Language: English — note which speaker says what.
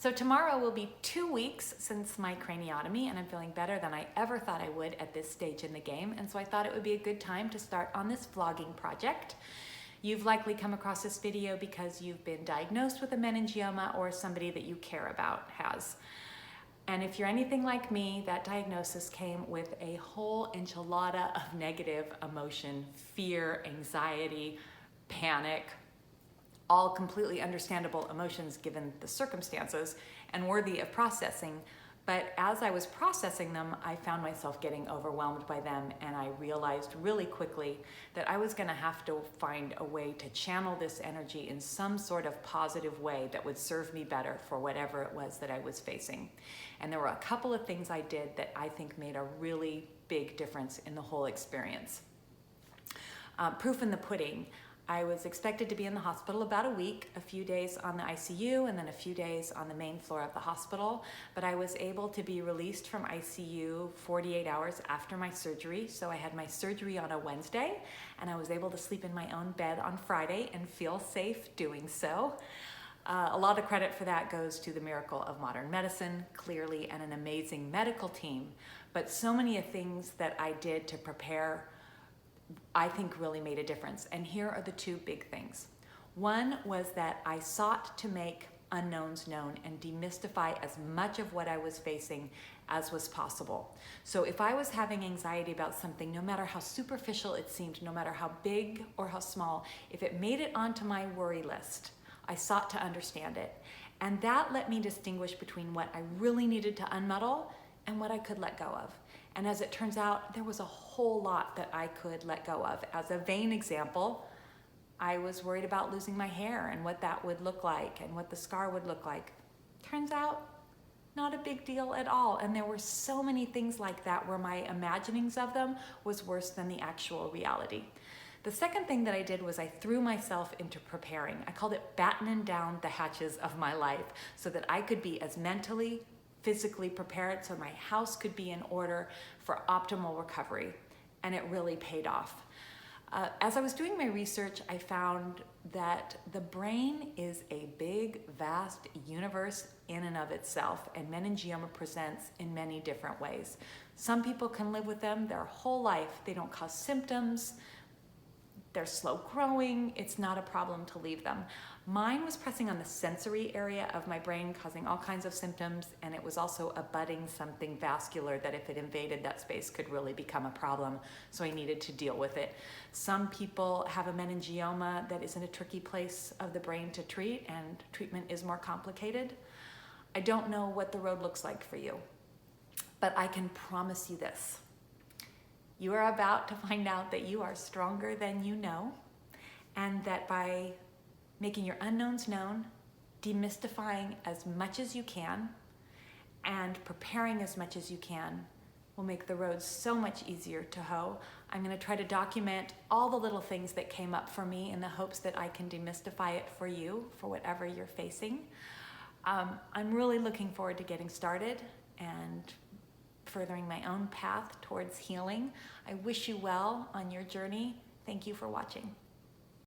Speaker 1: So tomorrow will be 2 weeks since my craniotomy, and I'm feeling better than I ever thought I would at this stage in the game. And so I thought it would be a good time to start on this vlogging project. You've likely come across this video because you've been diagnosed with a meningioma or somebody that you care about has. And if you're anything like me, that diagnosis came with a whole enchilada of negative emotion, fear, anxiety, panic, all completely understandable emotions given the circumstances and worthy of processing. But as I was processing them, I found myself getting overwhelmed by them, and I realized really quickly that I was gonna have to find a way to channel this energy in some sort of positive way that would serve me better for whatever it was that I was facing. And there were a couple of things I did that I think made a really big difference in the whole experience. Proof in the pudding. I was expected to be in the hospital about a week, a few days on the ICU and then a few days on the main floor of the hospital, but I was able to be released from ICU 48 hours after my surgery. So I had my surgery on a Wednesday and I was able to sleep in my own bed on Friday and feel safe doing so. A lot of credit for that goes to the miracle of modern medicine, clearly, and an amazing medical team. But so many of things that I did to prepare I think really made a difference. And here are the two big things. One was that I sought to make unknowns known and demystify as much of what I was facing as was possible. So if I was having anxiety about something, no matter how superficial it seemed, no matter how big or how small, if it made it onto my worry list, I sought to understand it. And that let me distinguish between what I really needed to unmuddle and what I could let go of. And as it turns out, there was a whole lot that I could let go of. As a vain example, I was worried about losing my hair and what that would look like and what the scar would look like. Turns out, not a big deal at all. And there were so many things like that where my imaginings of them was worse than the actual reality. The second thing that I did was I threw myself into preparing. I called it battening down the hatches of my life so that I could be as mentally, physically prepared so my house could be in order for optimal recovery, and it really paid off. As I was doing my research, I found that the brain is a big, vast universe in and of itself, and meningioma presents in many different ways. Some people can live with them their whole life. They don't cause symptoms. They're slow growing. It's not a problem to leave them. Mine was pressing on the sensory area of my brain, causing all kinds of symptoms, and it was also abutting something vascular that if it invaded that space could really become a problem, so I needed to deal with it. Some people have a meningioma that is in a tricky place of the brain to treat, and treatment is more complicated. I don't know what the road looks like for you, but I can promise you this. You are about to find out that you are stronger than you know, and that by making your unknowns known, demystifying as much as you can, and preparing as much as you can will make the road so much easier to hoe. I'm going to try to document all the little things that came up for me in the hopes that I can demystify it for you, for whatever you're facing. I'm really looking forward to getting started and furthering my own path towards healing. I wish you well on your journey. Thank you for watching.